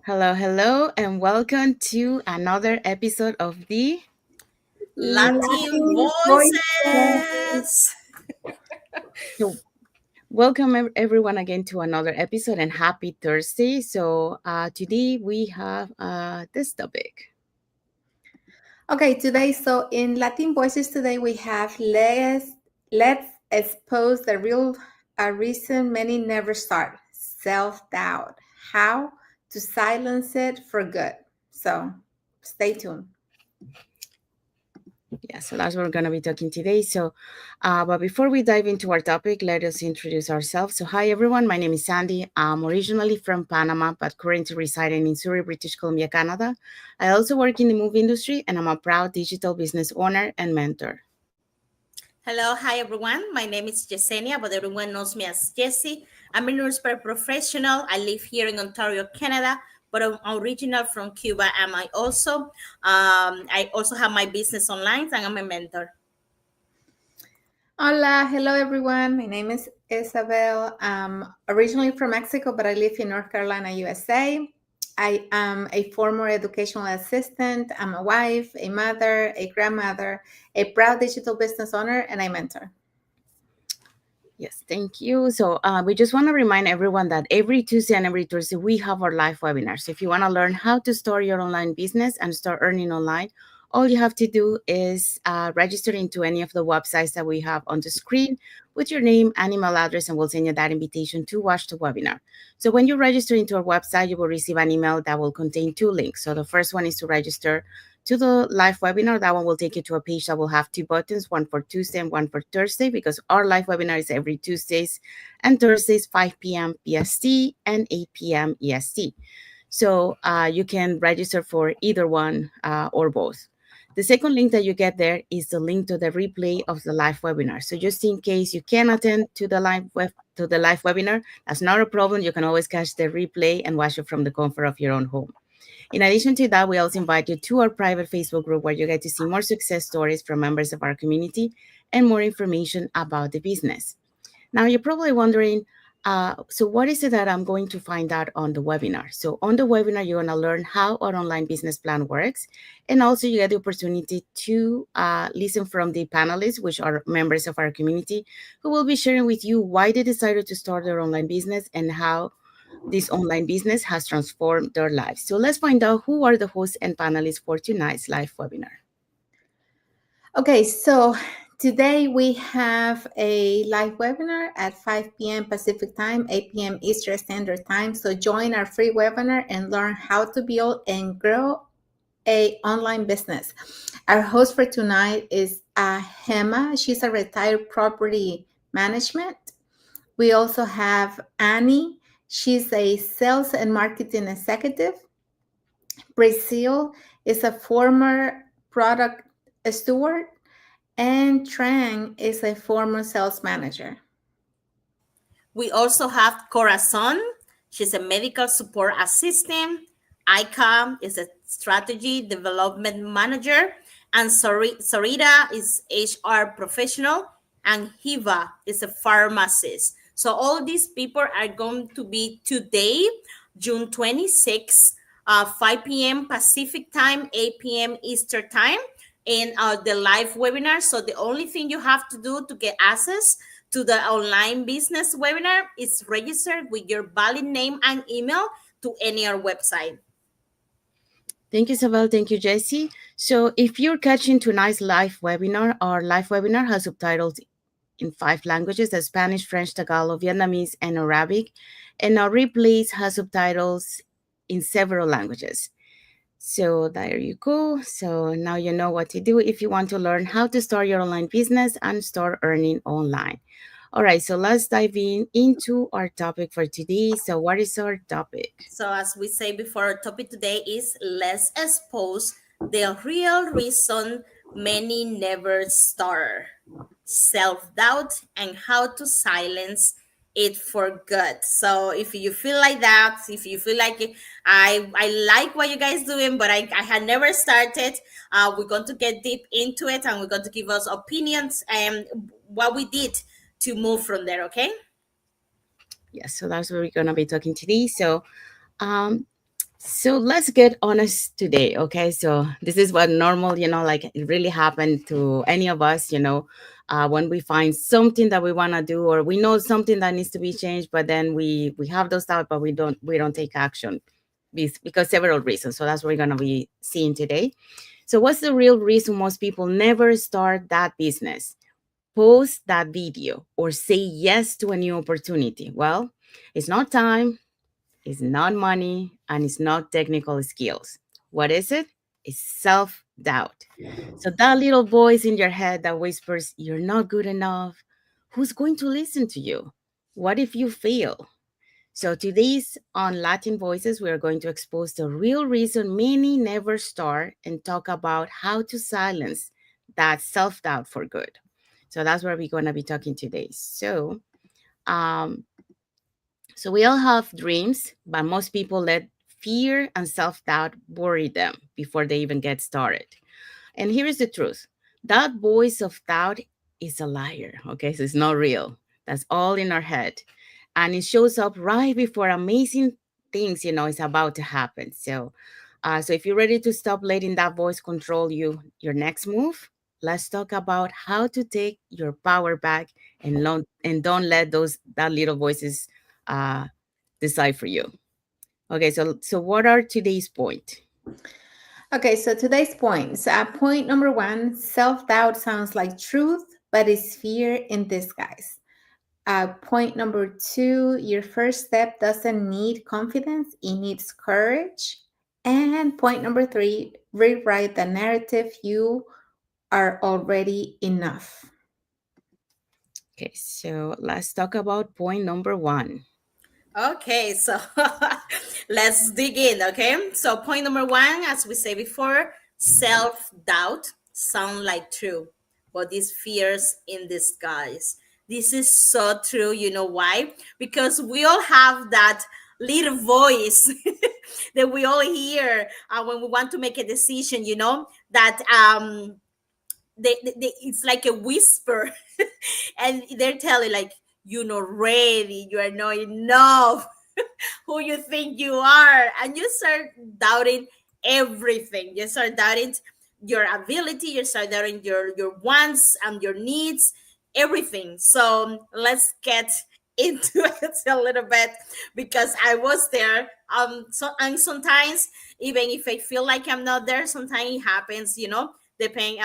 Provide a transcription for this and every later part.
Hello, hello, and welcome to another episode of the Latin Latin voices. voices. so welcome everyone again to another episode and happy Thursday. Today we have this topic. Okay, today, so in Latin voices today we have let's expose the real reason many never start, self-doubt, how to silence it for good. So stay tuned. Yeah, so that's what we're going to be talking today. But before we dive into our topic, let us introduce ourselves. So, hi everyone, my name is Sandy. I'm originally from Panama, but currently residing in Surrey, British Columbia, Canada. I also work in the movie industry, and I'm a proud digital business owner and mentor. Hello, hi everyone. My name is Yesenia, but everyone knows me as Jessie. I'm a nurse professional. I live here in Ontario, Canada, but I'm original from Cuba. Am I also? I also have my business online, and I'm a mentor. Hola, hello everyone. My name is Isabel. I'm originally from Mexico, but I live in North Carolina, USA. I am a former educational assistant. I'm a wife, a mother, a grandmother, a proud digital business owner, and a mentor. Yes, thank you. We just want to remind everyone that every Tuesday and every Thursday we have our live webinars. So if you want to learn how to start your online business and start earning online, all you have to do is register into any of the websites that we have on the screen with your name and email address, and we'll send you that invitation to watch the webinar. So when you register into our website, you will receive an email that will contain two links. So the first one is to register to the live webinar. That one will take you to a page that will have two buttons, one for Tuesday and one for Thursday, because our live webinar is every Tuesdays and Thursdays, 5 p.m. PST and 8 p.m. EST. So you can register for either one or both. The second link that you get there is the link to the replay of the live webinar. So just in case you can attend to the live webinar, that's not a problem. You can always catch the replay and watch it from the comfort of your own home. In addition to that, we also invite you to our private Facebook group where you get to see more success stories from members of our community and more information about the business. Now, you're probably wondering, so what is it that I'm going to find out on the webinar? So on the webinar, you're going to learn how our online business plan works. And also you get the opportunity to listen from the panelists, which are members of our community, who will be sharing with you why they decided to start their online business and how this online business has transformed their lives. So let's find out who are the hosts and panelists for tonight's live webinar. Okay, so today we have a live webinar at 5 p.m. Pacific time, 8 p.m. Eastern Standard Time. So join our free webinar and learn how to build and grow a online business. Our host for tonight is Hema. She's a retired property management. We also have Annie. She's a sales and marketing executive. Brazil is a former product steward, and Trang is a former sales manager. We also have Corazon. She's a medical support assistant. Ika is a strategy development manager. And Sarita is HR professional. And Hiva is a pharmacist. So all these people are going to be today, June 26th, 5 p.m. Pacific time, 8 p.m. Eastern time, in the live webinar. So the only thing you have to do to get access to the online business webinar is register with your valid name and email to any our website. Thank you, Isabel. Thank you, Jessie. So if you're catching tonight's live webinar, our live webinar has subtitles in 5 languages: Spanish, French, Tagalog, Vietnamese, and Arabic. And our replays has subtitles in several languages. So there you go. So now you know what to do if you want to learn how to start your online business and start earning online. All right, so let's dive into our topic for today. So what is our topic? So as we say before, our topic today is let's expose the real reason many never start, self-doubt, and how to silence it for good. So if you feel like that, if you feel like I like what you guys doing, but I had never started, we're going to get deep into it, and we're going to give us opinions and what we did to move from there. Okay. Yes, so that's what we're going to be talking today. So So let's get honest today, okay? So this is what normal, like it really happened to any of us, when we find something that we want to do, or we know something that needs to be changed, but then we have those thoughts, but we don't take action because several reasons. So that's what we're gonna be seeing today. So what's the real reason most people never start that business? Post that video or say yes to a new opportunity. Well, it's not time, it's not money, and it's not technical skills. What is it? It's self doubt. So, that little voice in your head that whispers, "You're not good enough," who's going to listen to you? What if you fail? So, today's on Latin Voices, we are going to expose the real reason many never start and talk about how to silence that self doubt for good. So, that's what we're going to be talking today. Um, so we all have dreams, but most people let fear and self doubt worry them before they even get started. And here is the truth, that voice of doubt is a liar. Okay, so it's not real. That's all in our head. And it shows up right before amazing things, is about to happen. So if you're ready to stop letting that voice control you, your next move, let's talk about how to take your power back and don't let that little voices uh, decide for you. Okay, so what are today's point? Okay, so today's points. Point number one, self doubt sounds like truth, but is fear in disguise. Point number two, your first step doesn't need confidence, it needs courage. And point number three, rewrite the narrative, you are already enough. Okay, so let's talk about point number one. Okay, so let's dig in. Okay, so point number one, as we say before, self doubt sound like true, but these fears in disguise. This is so true. You know why? Because we all have that little voice that we all hear when we want to make a decision. That it's like a whisper, and they're telling like, you're not ready, you are not enough, who you think you are, and you start doubting everything. You start doubting your ability, you start doubting your wants and your needs, everything. So let's get into it a little bit, because I was there. And sometimes, even if I feel like I'm not there, sometimes it happens, depending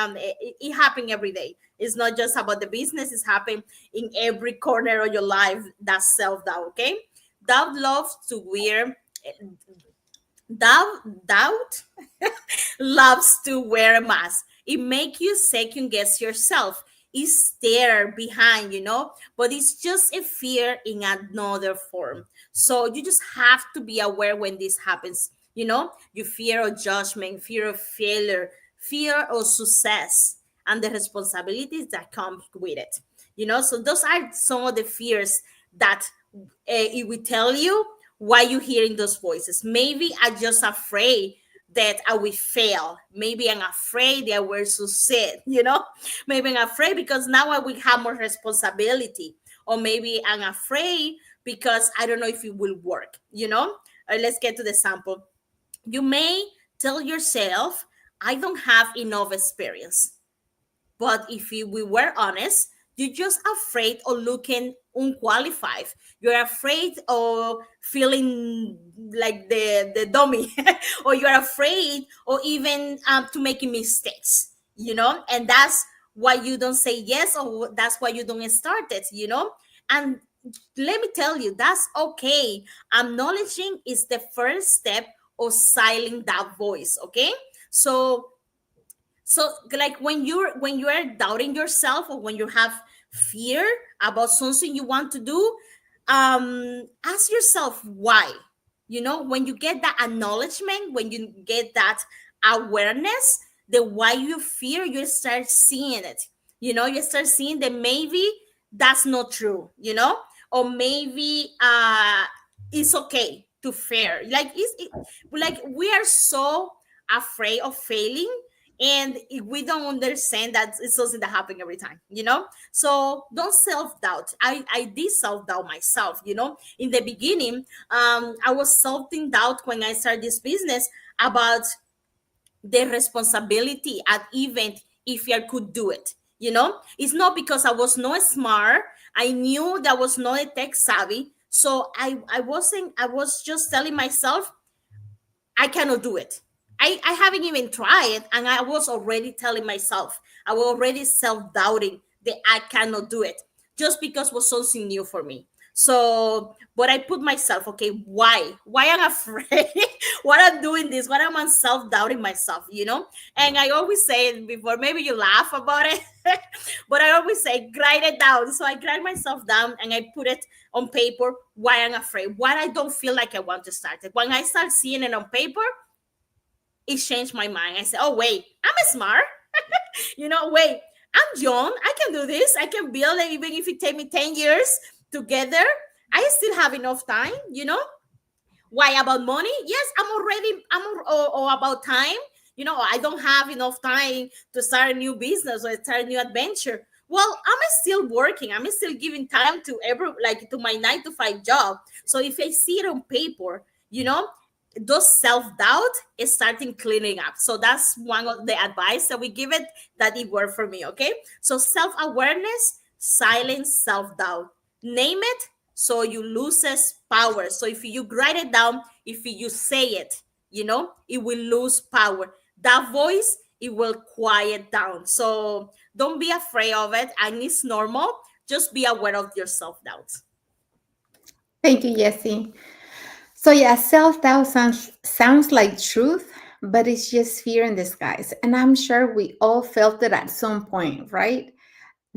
it happens every day. It's not just about the business, it's happening in every corner of your life. That's self-doubt. Okay, doubt loves to wear doubt loves to wear a mask. It make you second guess yourself. It's there behind, but it's just a fear in another form. So you just have to be aware when this happens. You fear of judgment, fear of failure, fear of success, and the responsibilities that come with it. So those are some of the fears that it will tell you why you're hearing those voices. Maybe I'm just afraid that I will fail. Maybe I'm afraid that I will succeed, Maybe I'm afraid because now I will have more responsibility. Or maybe I'm afraid because I don't know if it will work, Let's get to the sample. You may tell yourself, I don't have enough experience. But if we were honest, you're just afraid of looking unqualified. You're afraid of feeling like the dummy, or you're afraid or even to making mistakes, and that's why you don't say yes, or that's why you don't start it. And let me tell you, that's okay. Acknowledging is the first step of silencing that voice, okay? So like when you are doubting yourself, or when you have fear about something you want to do, ask yourself why. When you get that acknowledgement, when you get that awareness, the why you fear, you start seeing it. You start seeing that maybe that's not true, or maybe it's okay to fear. Like we are so afraid of failing, And if we don't understand that it's something that happens every time, so don't self-doubt. I did self-doubt myself, in the beginning. I was self-doubt when I started this business about the responsibility at event, if I could do it. It's not because I was not smart. I knew that I was not a tech savvy, so I was just telling myself I cannot do it. I haven't even tried, and I was already telling myself, I was already self doubting that I cannot do it, just because it was something new for me. So, but I put myself, okay, why? Why I'm afraid? What I'm doing this? What am I self doubting myself? And I always say it before, maybe you laugh about it, but I always say, write it down. So I write myself down and I put it on paper, why I'm afraid, what I don't feel like I want to start it. When I start seeing it on paper, it changed my mind. I said, oh, wait, I'm smart. Wait, I'm young. I can do this. I can build it, even if it take me 10 years together. I still have enough time. Why about money? Yes, or about time. I don't have enough time to start a new business or start a new adventure. Well, I'm still working. I'm still giving time to to my 9 to 5 job. So if I see it on paper, you know, those self-doubt is starting cleaning up. So that's one of the advice that we give it, that it worked for me. Okay. So self-awareness, silence self-doubt. Name it so you loses power. So if you write it down, if you say it, it will lose power. That voice, it will quiet down. So don't be afraid of it, and it's normal. Just be aware of your self-doubts. Thank you, Jessie. So yeah, self-doubt sounds like truth, but it's just fear in disguise. And I'm sure we all felt it at some point, right?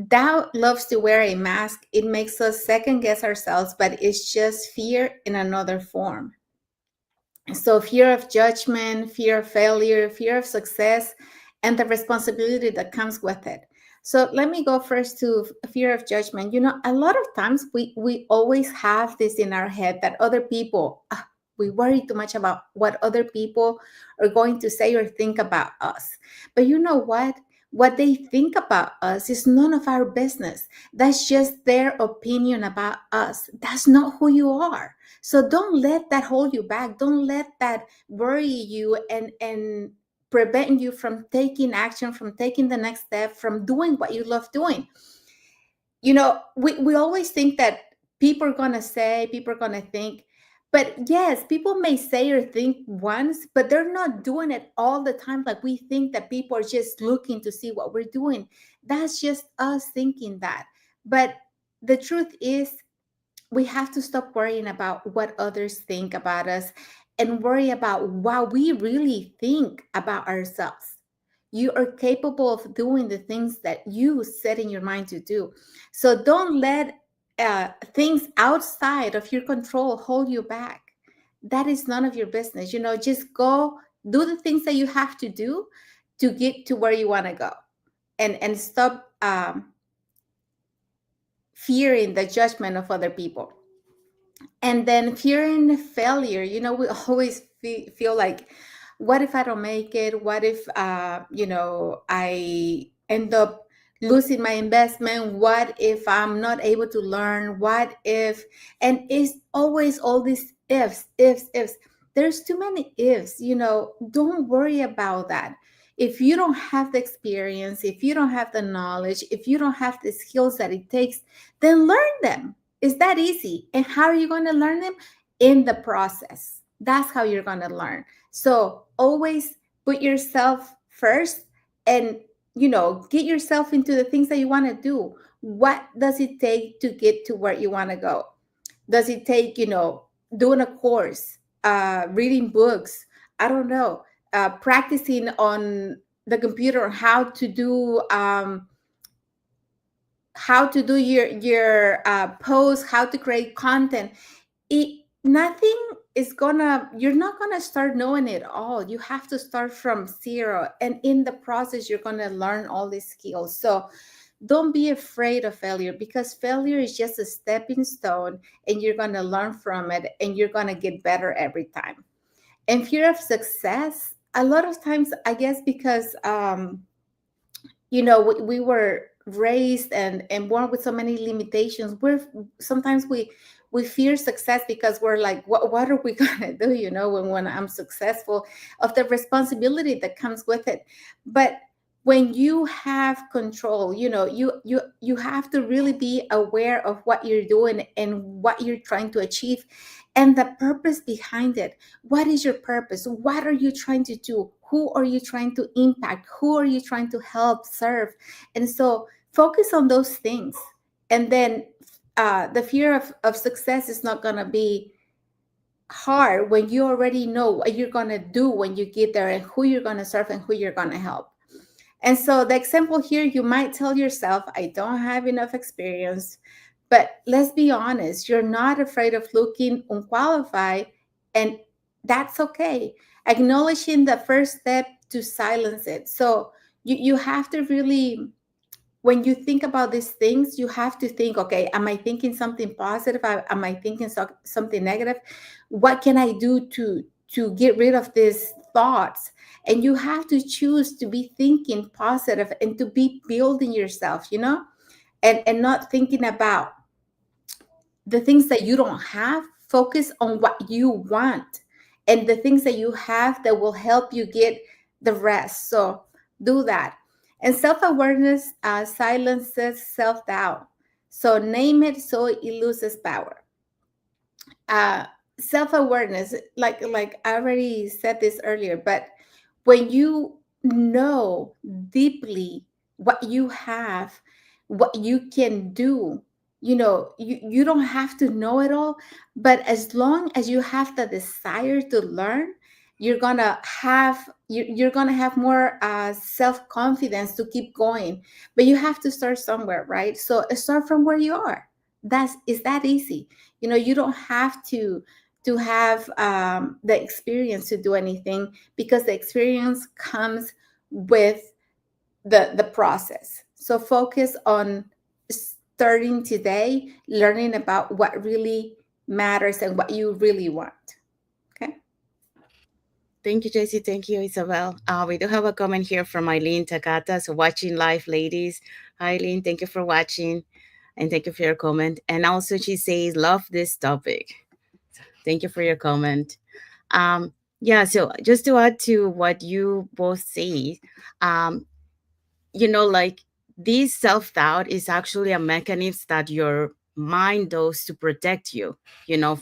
Doubt loves to wear a mask. It makes us second guess ourselves, but it's just fear in another form. So, fear of judgment, fear of failure, fear of success, and the responsibility that comes with it. So, let me go first to fear of judgment. A lot of times we always have this in our head that other people, we worry too much about what other people are going to say or think about us. But you know what? What they think about us is none of our business. That's just their opinion about us. That's not who you are. So don't let that hold you back. Don't let that worry you and prevent you from taking action, from taking the next step, from doing what you love doing. We always think that people are going to say, people are going to think, but yes, people may say or think once, but they're not doing it all the time. Like we think that people are just looking to see what we're doing. That's just us thinking that. But the truth is, we have to stop worrying about what others think about us and worry about what we really think about ourselves. You are capable of doing the things that you set in your mind to do. So don't let things outside of your control hold you back. That is none of your business. Just go do the things that you have to do to get to where you want to go, and stop fearing the judgment of other people. And then fearing failure, we always feel like, what if I don't make it? What if I end up losing my investment? What if I'm not able to learn? What if? And it's always all these ifs. There's too many ifs. Don't worry about that. If you don't have the experience, if you don't have the knowledge, if you don't have the skills that it takes, then learn them. It's that easy. And how are you going to learn them? In the process. That's how you're going to learn. So always put yourself first, and get yourself into the things that you want to do. What does it take to get to where you want to go? Does it take doing a course, reading books, I don't know, practicing on the computer, how to do your post, how to create content? Nothing is gonna, you're not gonna start knowing it all. You have to start from zero, and in the process you're gonna learn all these skills. So don't be afraid of failure, because failure is just a stepping stone, and you're gonna learn from it, and you're gonna get better every time. And fear of success, a lot of times, I guess, because we were raised and born with so many limitations. Sometimes we fear success because we're like, what are we gonna do, when I'm successful, of the responsibility that comes with it. But when you have control, you have to really be aware of what you're doing and what you're trying to achieve, and the purpose behind it. What is your purpose? What are you trying to do? Who are you trying to impact? Who are you trying to help serve? And so focus on those things. And then the fear of success is not going to be hard when you already know what you're going to do when you get there, and who you're going to serve and who you're going to help. And so the example here, you might tell yourself, I don't have enough experience. But let's be honest, you're not afraid of looking unqualified, and that's okay. Acknowledging the first step to silence it. So you have to really, when you think about these things, you have to think, okay, am I thinking something positive? Am I thinking something negative? What can I do to get rid of these thoughts? And you have to choose to be thinking positive and to be building yourself, and not thinking about the things that you don't have. Focus on what you want and the things that you have that will help you get the rest. So do that. And self-awareness silences self-doubt. So name it so it loses power. uh Self-awareness, like I already said this earlier, but when you know deeply what you have, what you can do, you don't have to know it all, but as long as you have the desire to learn, you're gonna have more self-confidence to keep going. But you have to start somewhere, right? So start from where you are. Is that easy. You don't have to have the experience to do anything, because the experience comes with the process. So focus on starting today, learning about what really matters and what you really want. Okay. Thank you, Jessie. Thank you, Isabel. We do have a comment here from Eileen Takata. So, watching live, ladies. Hi, Eileen. Thank you for watching, and thank you for your comment. And also, she says, love this topic. Thank you for your comment. Yeah, so just to add to what you both say, um, like this self-doubt is actually a mechanism that your mind does to protect you,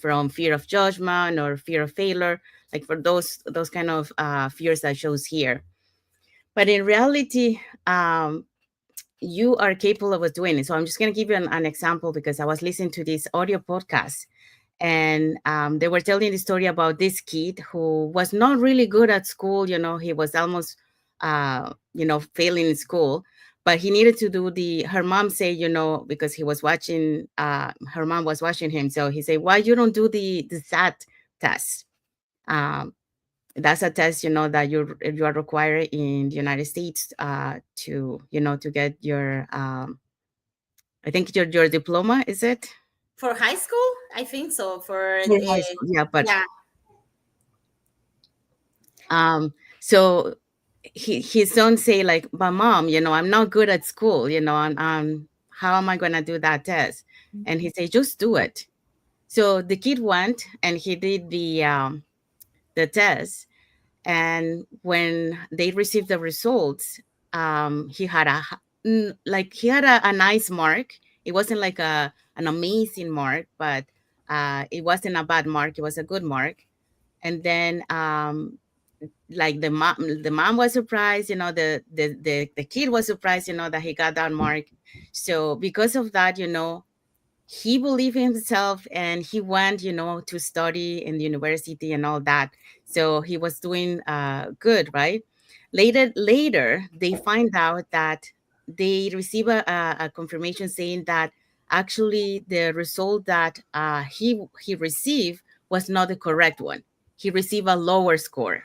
from fear of judgment or fear of failure, like for those kind of fears that shows here. But in reality, you are capable of doing it. So I'm just going to give you an example, because I was listening to this audio podcast, and they were telling the story about this kid who was not really good at school. He was almost failing in school, but he needed to do her mom say, because he was watching, her mom was watching him, so he said, why you don't do the SAT test? um, that's a test, that you are required in the United States, to get your, I think your diploma, is it? For high school, I think so. For For high school, yeah. But yeah, so his son say like, but mom, I'm not good at school, I'm how am I gonna do that test? And he say, just do it. So the kid went and he did the test, and when they received the results, he had he had a nice mark. It wasn't like an amazing mark, but it wasn't a bad mark, it was a good mark. And then like the mom was surprised, the kid was surprised, that he got that mark. So because of that, he believed in himself, and he went, to study in the university and all that. So he was doing good, right? Later they find out that they receive a confirmation saying that actually the result that he received was not the correct one. He received a lower score.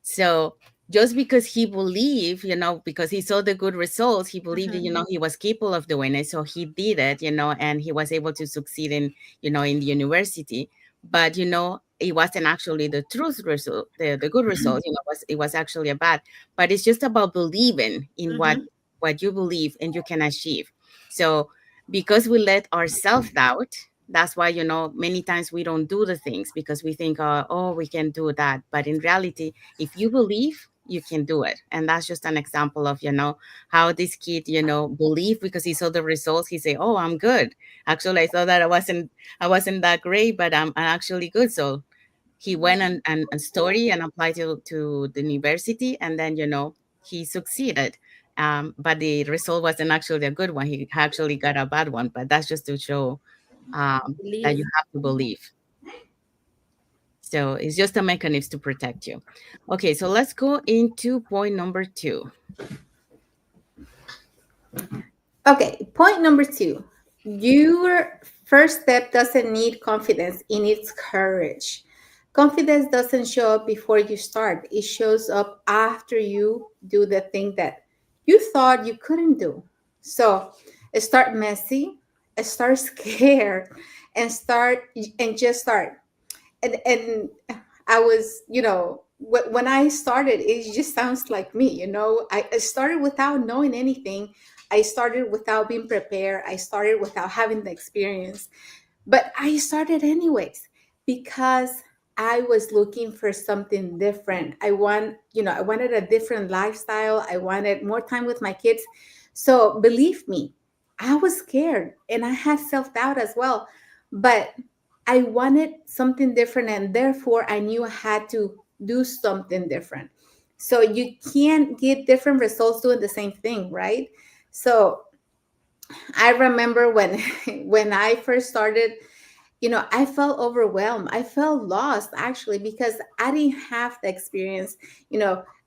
So just because he believed, because he saw the good results, he believed, mhm. he was capable of doing it. So he did it, and he was able to succeed in the university. But, it wasn't actually the truth result, the good result, it was actually a bad. But it's just about believing in Mm-hmm. what you believe and you can achieve. So because we let ourselves doubt, that's why, many times we don't do the things because we think, oh, we can do that. But in reality, if you believe, you can do it. And that's just an example of, how this kid, believed because he saw the results. He said, oh, I'm good. Actually, I thought that I wasn't that great, but I'm actually good. So he went and studied and applied to the university, and then he succeeded. But the result wasn't actually a good one. He actually got a bad one. But that's just to show that you Believe. have to believe. So it's just a mechanism to protect you. Okay, so let's go into point number 2. Okay, point number 2. Your first step doesn't need confidence, it needs courage. Confidence doesn't show up before you start, it shows up after you do the thing that you thought you couldn't do. So start messy, start scared, and just start. And I was, when I started, it just sounds like me. I started without knowing anything. I started without being prepared. I started without having the experience, but I started anyways because I was looking for something different. I wanted a different lifestyle. I wanted more time with my kids. So believe me, I was scared and I had self-doubt as well. But I wanted something different, and therefore I knew I had to do something different. So you can't get different results doing the same thing, right? So I remember when when I first started, I felt overwhelmed. I felt lost actually because I didn't have the experience.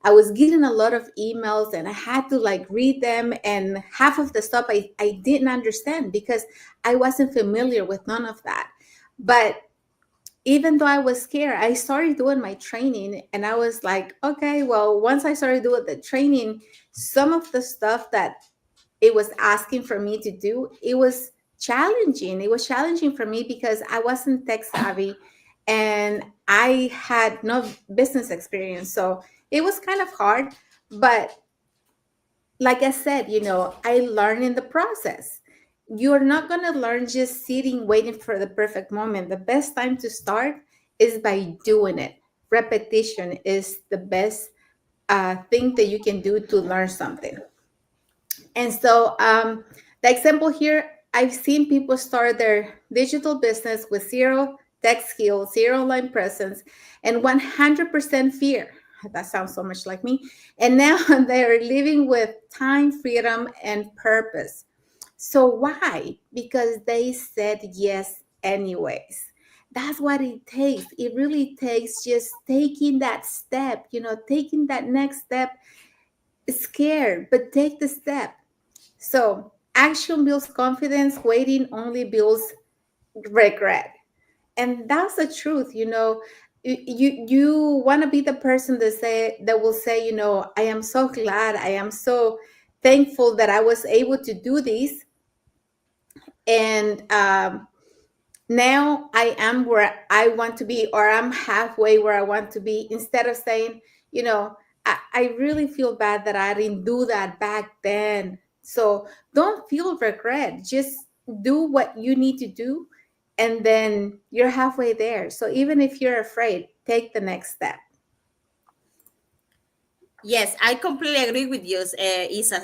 I was getting a lot of emails and I had to like read them, and half of the stuff I didn't understand because I wasn't familiar with none of that. But even though I was scared, I started doing my training and I was like, okay, well, once I started doing the training, some of the stuff that it was asking for me to do, it was challenging. It was challenging for me because I wasn't tech savvy and I had no business experience. So it was kind of hard. But like I said, I learned in the process. You're not going to learn just sitting waiting for the perfect moment. The best time to start is by doing it. Repetition is the best thing that you can do to learn something. And so, the example here, I've seen people start their digital business with zero tech skills, zero online presence, and 100% fear. That sounds so much like me. And now they're living with time, freedom, and purpose. So, why? Because they said yes, anyways. That's what it takes. It really takes just taking that step, taking that next step. Scared, but take the step. So action builds confidence, waiting only builds regret. And that's the truth, you want to be the person that will say, I am so glad, I am so thankful that I was able to do this. And now I am where I want to be, or I'm halfway where I want to be, instead of saying, I really feel bad that I didn't do that back then. So don't feel regret. Just do what you need to do, and then you're halfway there. So even if you're afraid, take the next step. Yes, I completely agree with you, Isa.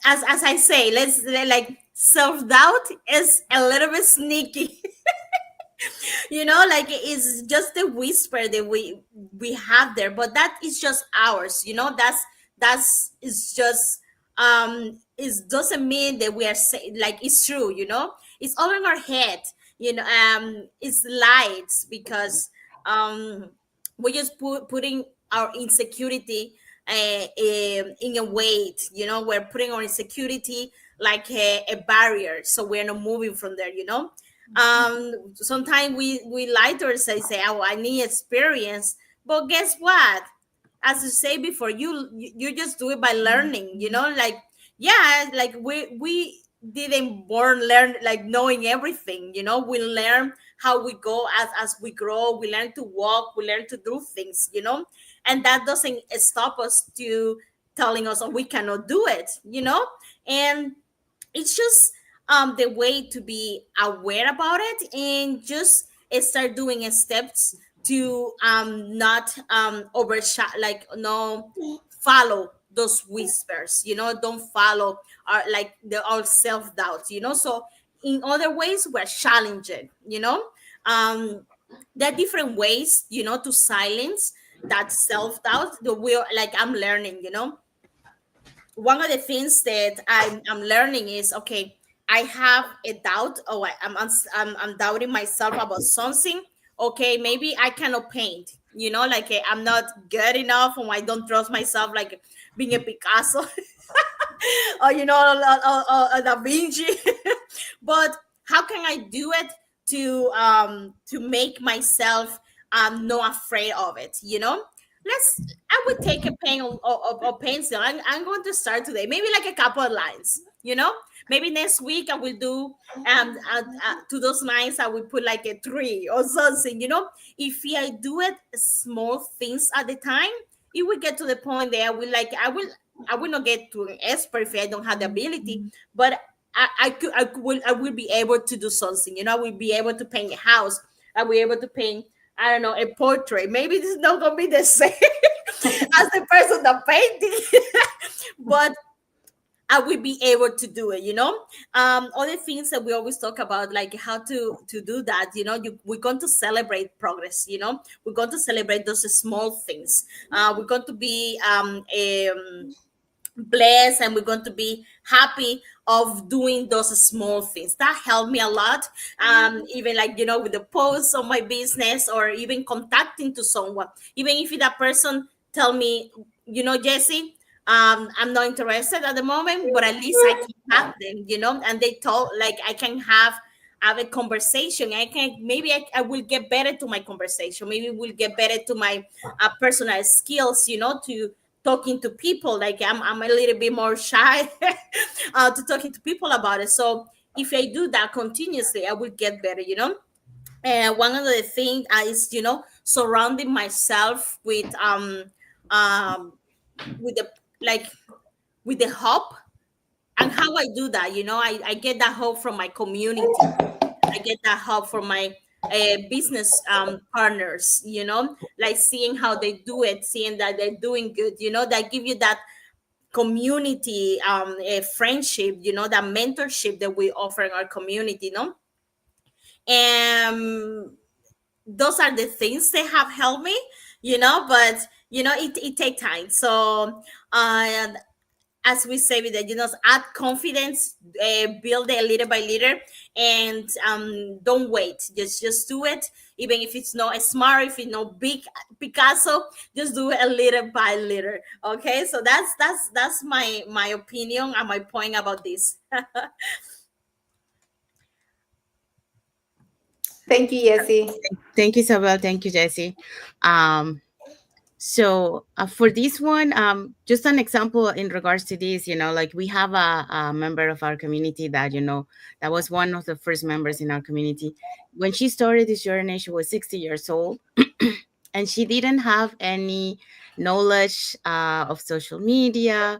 As I say, like self doubt is a little bit sneaky. Like it's just the whisper that we have there, but that is just ours. That's it's just it doesn't mean that we are like it's true. It's all in our head. It's lies because um we're just putting our insecurity in a weight. We're putting our insecurity like a barrier, so we're not moving from there. Sometimes we lie to ourselves, say, oh, I need experience, but guess what? As you say before, you just do it by learning. Like, yeah, like we didn't born learn like knowing everything. We learn how we go as we grow. We learn to walk, we learn to do things, and that doesn't stop us to telling us, oh, we cannot do it, and it's just the way to be aware about it and just start doing steps to not overshot, like no, follow those whispers, don't follow our like the all self-doubts, so in other ways we're challenging, um there are different ways, to silence that self-doubt. The way, like, I'm learning, one of the things that I'm learning is, okay, I have a doubt. Oh, I'm doubting myself about something. Okay, maybe I cannot paint. Like, I'm not good enough, or I don't trust myself, like being a Picasso, or or Da Vinci. But how can I do it to make myself not afraid of it? I would take a pen or pencil. I'm going to start today, maybe like a couple of lines. Maybe next week I will do to those lines I will put like a tree or something. If I do it small things at the time, it will get to the point that I will not get to an expert if I don't have the ability, but I will be able to do something. I will be able to paint a house. I will be able to paint, I don't know, a portrait. Maybe it's not gonna be the same as the person that painted, but I will be able to do it. Other things that we always talk about, like how to do that. We're going to celebrate progress. We're going to celebrate those small things. We're going to be blessed, and we're going to be happy of doing those small things that help me a lot, even like with the posts on my business, or even contacting to someone, even if that person tell me, Jesse, I'm not interested at the moment, but at least I contact them, and they told, like, I can have a conversation. I will get better to my conversation. Maybe will get better to my personal skills, to talking to people. Like, I'm a little bit more shy to talking to people about it. So if I do that continuously, I will get better. And one of the things is, surrounding myself um with the, like, with the hope. And how I do that, I get that hope from my community. I get that help from my business partners, like seeing how they do it, seeing that they're doing good, that give you that community, friendship, that mentorship that we offer in our community, and those are the things that have helped me, but it take time. So as we say with it, add confidence, build it little by little, and don't wait. Just do it, even if it's not smart, if it's not big Picasso, just do it a little by little. Okay, so that's my opinion and my point about this. Thank you, Jessie. Thank you, Isabel. Thank you, Jesse. Um, so for this one, just an example in regards to this, like we have a member of our community that, that was one of the first members in our community. When she started this journey, she was 60 years old, and she didn't have any knowledge of social media.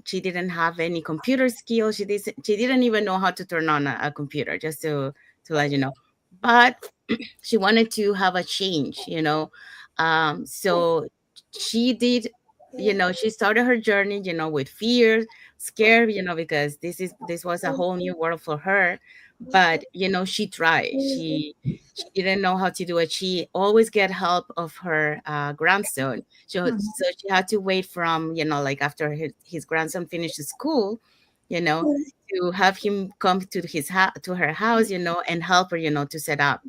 She didn't have any computer skills. She didn't even know how to turn on a computer, just to let you know. But she wanted to have a change, so she did, she started her journey, with fear, scared, because this was a whole new world for her. But she tried. She didn't know how to do it. She always get help of her grandson. So she had to wait from, like after his grandson finished school, you know to have him come to to her house, and help her, to set up.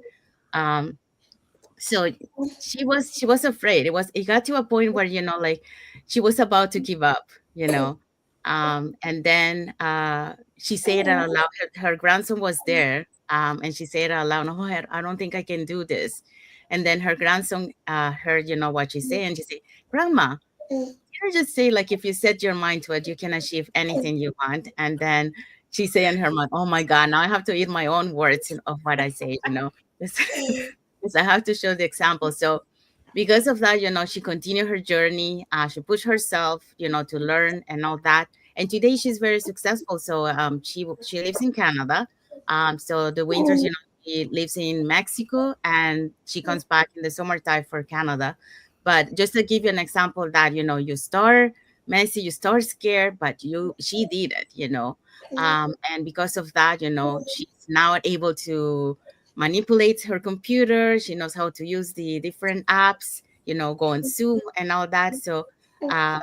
um so she was afraid. It got to a point where, like, she was about to give up, and then she said it out loud. Her grandson was there, and she said it out loud, "Oh, I don't think I can do this." And then her grandson heard, what she said, and she said, "Grandma, can I just say, like, if you set your mind to it, you can achieve anything you want." And then she said in her mind, "Oh my God, now I have to eat my own words of what I say." because I have to show the example. So because of that, she continued her journey. She pushed herself, to learn and all that. And today she's very successful. So she lives in Canada. So the winters, she lives in Mexico, and she comes back in the summertime for Canada. But just to give you an example that, you start messy, you start scared, but she did it, and because of that, she's now able to manipulate her computer. She knows how to use the different apps, go on Zoom and all that. So uh,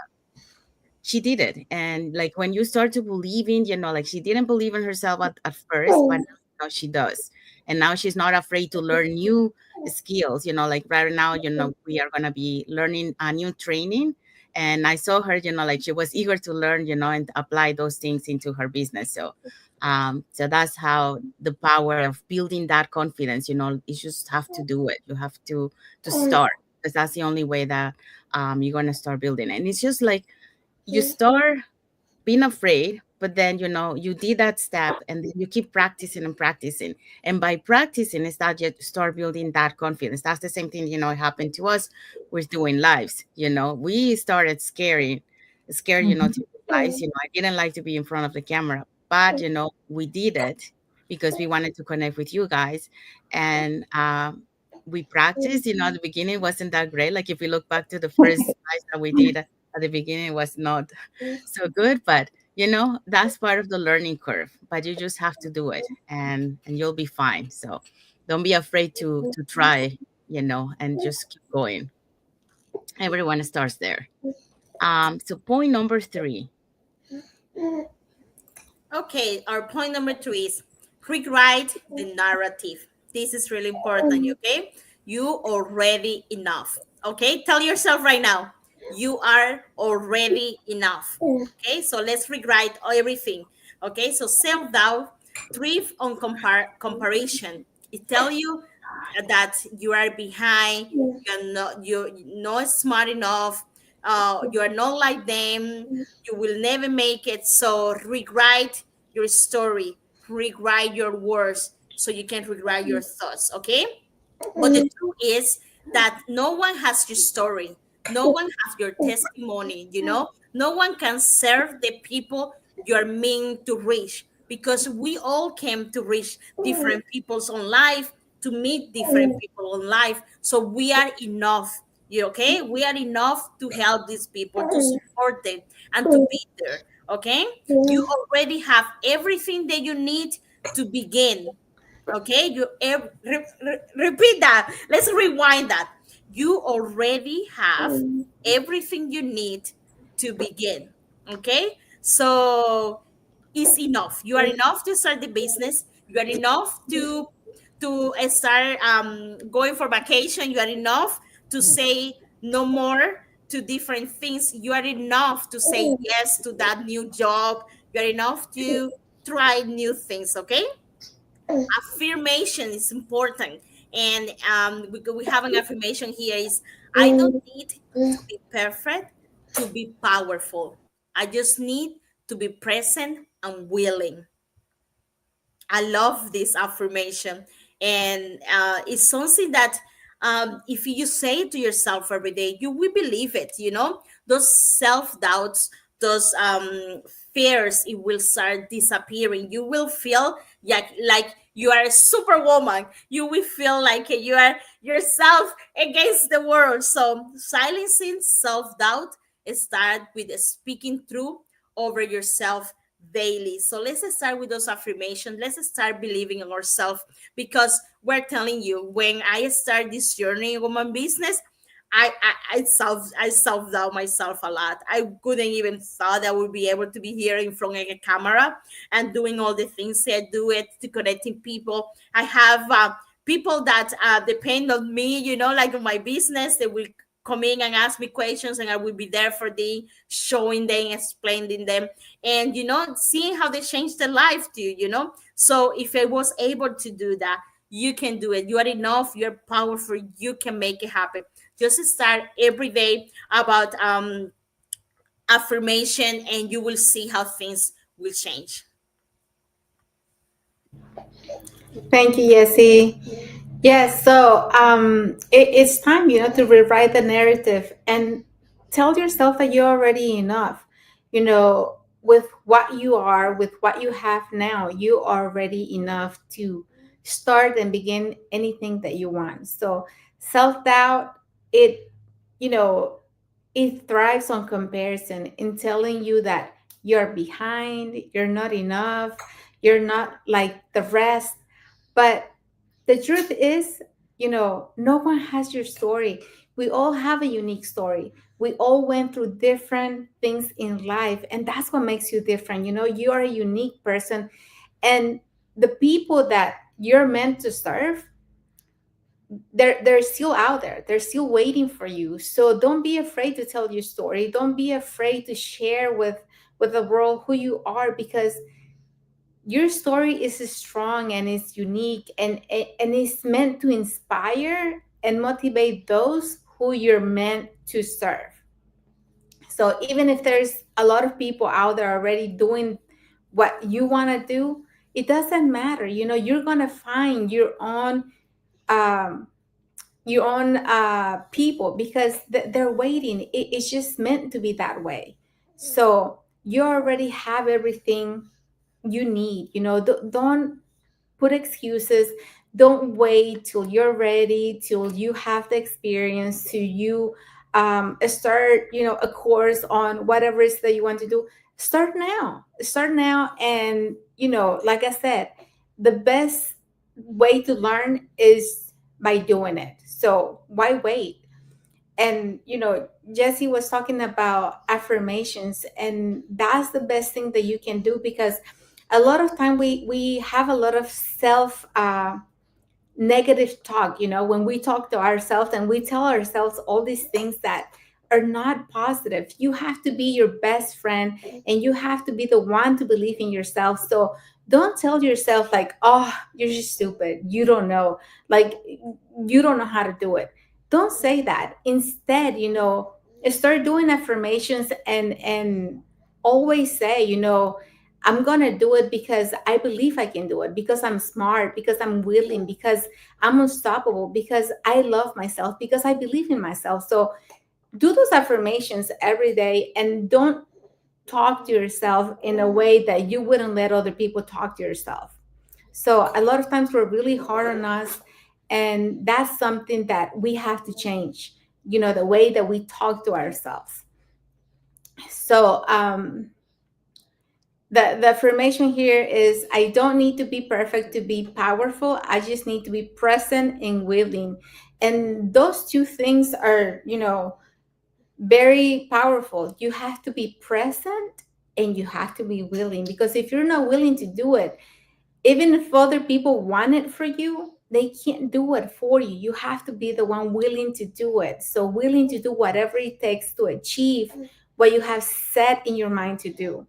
she did it. And like when you start to believe in, like she didn't believe in herself at first, but now she does. And now she's not afraid to learn new skills, like right now, we are going to be learning a new training. And I saw her, like she was eager to learn, and apply those things into her business. So that's how the power of building that confidence, you just have to do it. You have to start, because that's the only way that you're going to start building it. And it's just like you start being afraid, but then you did that step, and then you keep practicing and practicing, and by practicing is that you start building that confidence. That's the same thing, happened to us with doing lives. We started scared, to do lives. I didn't like to be in front of the camera, but we did it because we wanted to connect with you guys. And we practiced. At the beginning wasn't that great. Like if we look back to the first lives that we did at the beginning, it was not so good, but that's part of the learning curve. But you just have to do it, and you'll be fine. So don't be afraid to try, and just keep going. Everyone starts there. So point number 3. Okay, our point number 3 is rewrite the narrative. This is really important, okay? You already enough. Okay, tell yourself right now, you are already enough. Okay, so let's rewrite everything. Okay, so self doubt thrive on comparison. It tell you that you are behind, you're not smart enough, you are not like them, you will never make it. So rewrite your story, rewrite your words, so you can rewrite your thoughts. Okay, but the truth is that no one has your story, no one has your testimony, no one can serve the people you're meant to reach, because we all came to reach different people's on life, to meet different people on life. So we are enough. Okay, we are enough to help these people, to support them, and to be there. Okay, you already have everything that you need to begin. Okay, repeat that. Let's rewind that. You already have everything you need to begin. Okay, so it's enough. You are enough to start the business. You are enough to start going for vacation. You are enough to say no more to different things. You are enough to say yes to that new job. You are enough to try new things. Okay, affirmation is important. And we have an affirmation here is, I don't need to be perfect to be powerful. I just need to be present and willing. I love this affirmation. And it's something that, if you say it to yourself every day, you will believe it. Those self doubts, those fears, it will start disappearing. You will feel like you are a superwoman. You will feel like you are yourself against the world. So silencing self doubt start with speaking truth over yourself daily. So let's start with those affirmations. Let's start believing in ourselves, because we're telling you, when I start this journey in woman business, I self doubt myself a lot. I couldn't even thought I would be able to be here in front of a camera and doing all the things I do, it to connecting people. I have people that depend on me, like in my business. They will come in and ask me questions, and I will be there for them, showing them, explaining them, and seeing how they change their life to you. So if I was able to do that, you can do it. You are enough, you're powerful, you can make it happen. Just start every day about affirmation, and you will see how things will change. Thank you, Jessie. Yes, so it's time, to rewrite the narrative and tell yourself that you're already enough. With what you are, with what you have now, you are already enough to start and begin anything that you want. So self doubt, it, you know, it thrives on comparison in telling you that you're behind, you're not enough, you're not like the rest. But the truth is, no one has your story. We all have a unique story. We all went through different things in life, and that's what makes you different. You are a unique person, and the people that you're meant to serve, they're still out there. They're still waiting for you. So don't be afraid to tell your story. Don't be afraid to share with the world who you are, because your story is strong and it's unique, and it's meant to inspire and motivate those who you're meant to serve. So even if there's a lot of people out there already doing what you want to do, it doesn't matter. You're going to find um, your own people, because they're waiting. It's just meant to be that way. So you already have everything you need. Don't put excuses. Don't wait till you're ready, till you have the experience, till you start a course on whatever it is that you want to do. Start now. And like I said, the best way to learn is by doing it. So why wait? And Jesse was talking about affirmations, and that's the best thing that you can do, because a lot of time we have a lot of self negative talk, when we talk to ourselves and we tell ourselves all these things that are not positive. You have to be your best friend, and you have to be the one to believe in yourself. So don't tell yourself like, oh, you're just stupid, you don't know, like, you don't know how to do it. Don't say that. Instead, start doing affirmations, and always say, I'm gonna do it because I believe I can do it, because I'm smart, because I'm willing, because I'm unstoppable, because I love myself, because I believe in myself. So do those affirmations every day, and don't talk to yourself in a way that you wouldn't let other people talk to yourself. So a lot of times we're really hard on us, and that's something that we have to change, the way that we talk to ourselves. So the affirmation here is, I don't need to be perfect to be powerful. I just need to be present and willing. And those two things are, very powerful. You have to be present and you have to be willing, because if you're not willing to do it, even if other people want it for you, they can't do it for you. You have to be the one willing to do it. So willing to do whatever it takes to achieve what you have set in your mind to do.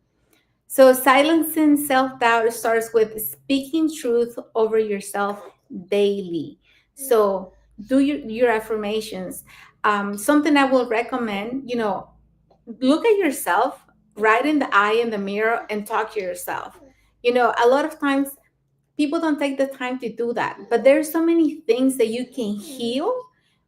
So silencing self-doubt starts with speaking truth over yourself daily. So do your affirmations. Something I will recommend, look at yourself right in the eye in the mirror and talk to yourself. A lot of times people don't take the time to do that, but there's so many things that you can heal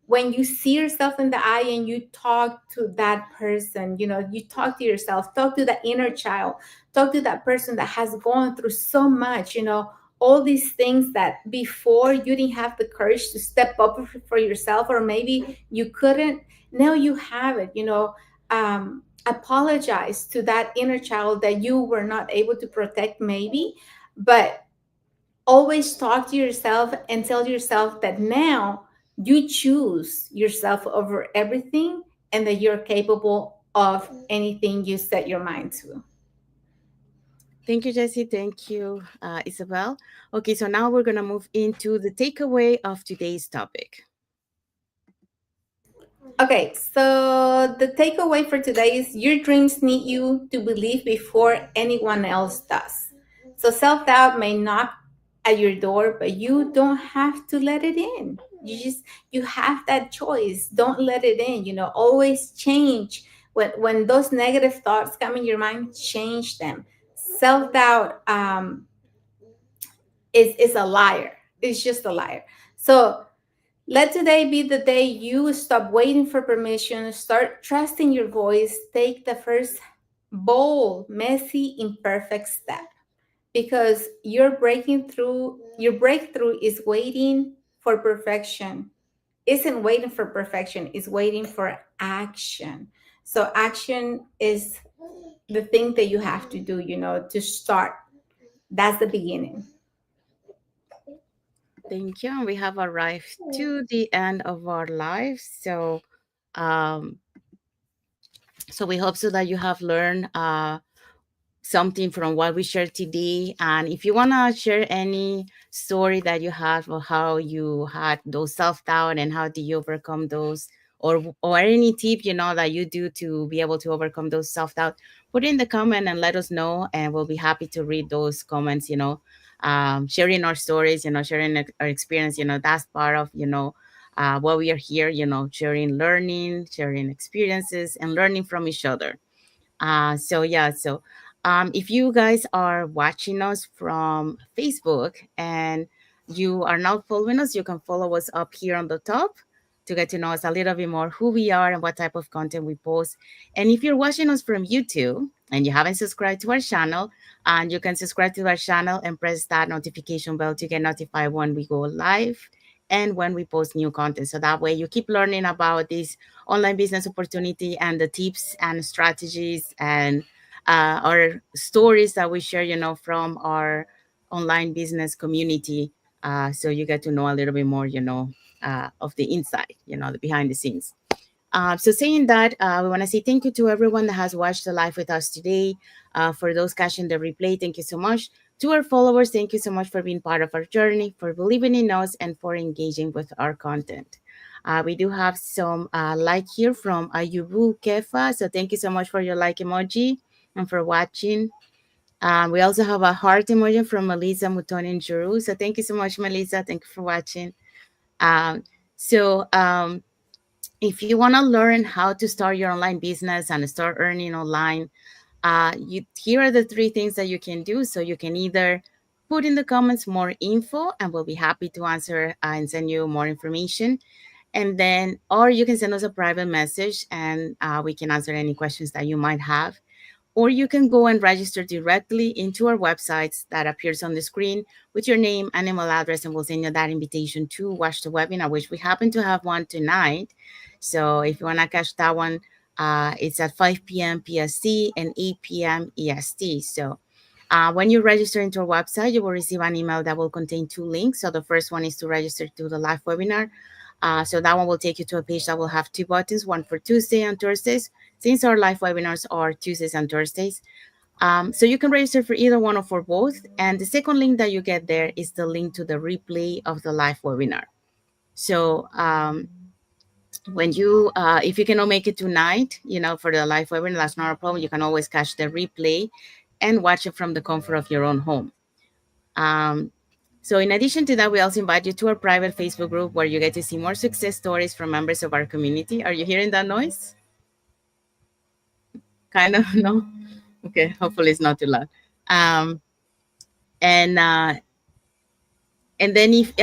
when you see yourself in the eye and you talk to that person. You talk to yourself, talk to the inner child, talk to that person that has gone through so much, all these things that before you didn't have the courage to step up for yourself, or maybe you couldn't. Now you have it. Apologize to that inner child that you were not able to protect, maybe. But always talk to yourself and tell yourself that now you choose yourself over everything, and that you're capable of anything you set your mind to. Thank you, Jesse. Thank you, Isabel. Okay, so now we're going to move into the takeaway of today's topic. Okay, so the takeaway for today is, your dreams need you to believe before anyone else does. So self doubt may knock at your door, but you don't have to let it in. You have that choice. Don't let it in. Always change when those negative thoughts come in your mind. Change them. Self doubt is a liar. It's just a liar. So let today be the day you stop waiting for permission, start trusting your voice, take the first bold, messy, imperfect step. Because your breakthrough is waiting for perfection. Isn't waiting for perfection, is waiting for action. So action is the thing that you have to do, to start. That's the beginning. Thank you. And we have arrived to the end of our life. Um, so we hope so that you have learned something from what we shared today. And if you want to share any story that you have or how you had those self-doubt and how do you overcome those, or any tip that you do to be able to overcome those self-doubt, put it in the comment and let us know, and we'll be happy to read those comments. Sharing our stories, sharing our experience, that's part of what we are here, sharing, learning, sharing experiences and learning from each other. If you guys are watching us from Facebook and you are not following us, you can follow us up here on the top to get to know us a little bit more, who we are and what type of content we post. And if you're watching us from YouTube and you haven't subscribed to our channel, and you can subscribe to our channel and press that notification bell to get notified when we go live and when we post new content. So that way you keep learning about this online business opportunity and the tips and strategies and our stories that we share, from our online business community. So you get to know a little bit more, of the inside, the behind the scenes. So saying that, we want to say thank you to everyone that has watched the live with us today. For those catching the replay, thank you so much. To our followers, thank you so much for being part of our journey, for believing in us, and for engaging with our content. We do have some like here from Ayubu Kefa. So thank you so much for your like emoji and for watching. We also have a heart emoji from Melissa Mutonin Juru. So thank you so much, Melissa. Thank you for watching. Um, so if you want to learn how to start your online business and start earning online, here are the three things that you can do. So you can either put in the comments more info, and we'll be happy to answer and send you more information. And then, or you can send us a private message, and we can answer any questions that you might have. Or you can go and register directly into our websites that appears on the screen with your name and email address, and we'll send you that invitation to watch the webinar, which we happen to have one tonight. So if you want to catch that one, it's at 5 p.m. PST and 8 p.m. EST. So when you register into our website, you will receive an email that will contain two links. So the first one is to register to the live webinar. So that one will take you to a page that will have two buttons, one for Tuesday and Thursdays, since our live webinars are Tuesdays and Thursdays. So you can register for either one or for both. And the second link that you get there is the link to the replay of the live webinar. So when you, if you cannot make it tonight, for the live webinar, that's not a problem. You can always catch the replay and watch it from the comfort of your own home. So in addition to that, we also invite you to our private Facebook group where you get to see more success stories from members of our community. Are you hearing that noise? Kind of, no? Okay, hopefully it's not too loud. Um, and uh, and then if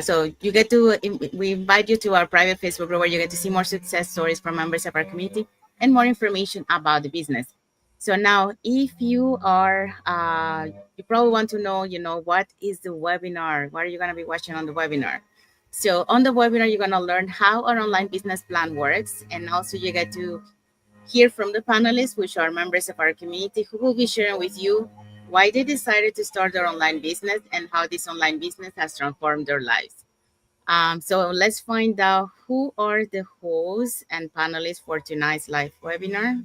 so you get to, we invite you to our private Facebook group where you get to see more success stories from members of our community and more information about the business. So now, if you are, you probably want to know, what is the webinar? What are you going to be watching on the webinar? So on the webinar, you're going to learn how our online business plan works, and also you get to hear from the panelists, which are members of our community, who will be sharing with you why they decided to start their online business and how this online business has transformed their lives. So let's find out who are the hosts and panelists for tonight's live webinar.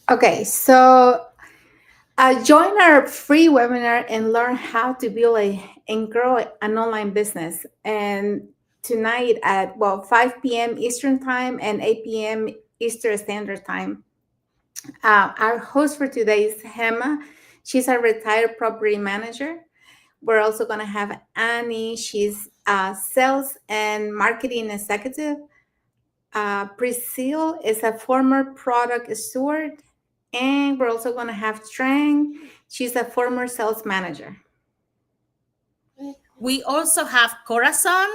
Okay, so join our free webinar and learn how to build and grow an online business. And tonight at 5 p.m. Eastern Time and 8 p.m. Eastern Standard Time. Our host for today is Hema. She's a retired property manager. We're also going to have Annie. She's a sales and marketing executive. Priscille is a former product steward. And we're also going to have Trang. She's a former sales manager. We also have Corazon,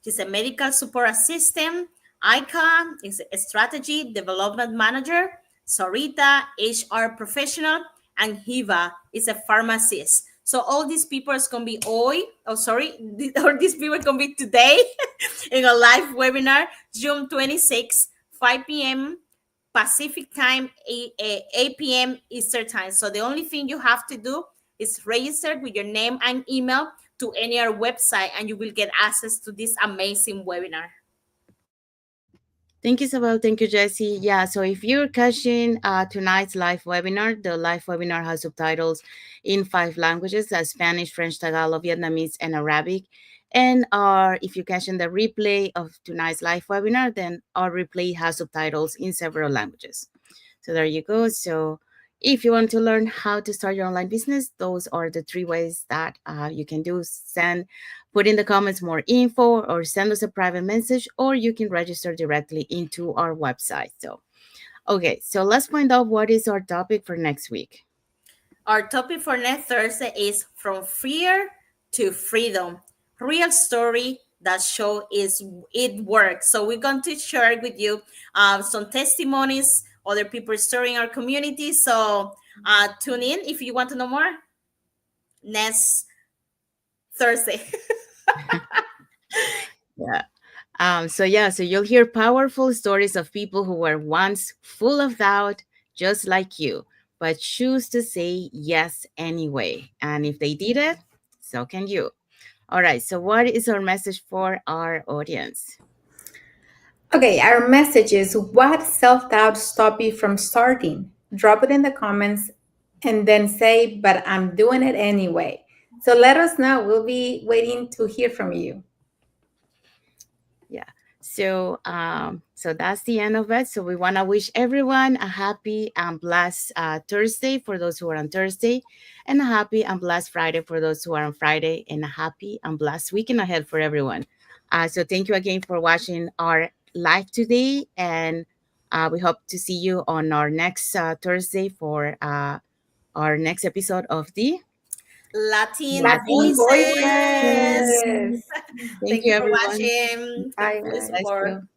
she's a medical support assistant. Ika is a strategy development manager. Sarita, HR professional. And Hiva is a pharmacist. So all these people is going to be or these people can be today in a live webinar, June 26, 5 p.m. Pacific time, 8 p.m. Eastern time. So the only thing you have to do is register with your name and email to any our website, and you will get access to this amazing webinar. Thank you, Isabel. Thank you, Jesse. Yeah, so if you're catching tonight's live webinar, the live webinar has subtitles in 5 languages: Spanish, French, Tagalog, Vietnamese, and Arabic. And if you're catching the replay of tonight's live webinar, then our replay has subtitles in several languages. So there you go. So if you want to learn how to start your online business, those are the 3 ways that you can do. Put in the comments more info, or send us a private message, or you can register directly into our website. So, okay, so let's find out what is our topic for next week. Our topic for next Thursday is From Fear to Freedom. Real story that show is it works. So we're going to share with you some testimonies, other people story in our community. So tune in if you want to know more next Thursday. Yeah. So you'll hear powerful stories of people who were once full of doubt, just like you, but choose to say yes anyway. And if they did it, so can you. All right. So what is our message for our audience? Okay, our message is, what self doubt stop you from starting? Drop it in the comments and then say, but I'm doing it anyway. So let us know. We'll be waiting to hear from you. Yeah. So that's the end of it. So we want to wish everyone a happy and blessed Thursday for those who are on Thursday, and a happy and blessed Friday for those who are on Friday, and a happy and blessed weekend ahead for everyone. So thank you again for watching our live today, and we hope to see you on our next Thursday for our next episode of the Latin Latin Voices. Voices. Thank Thank you, you for everyone. watching. Thank you Bye, for the guys. Bless support. you.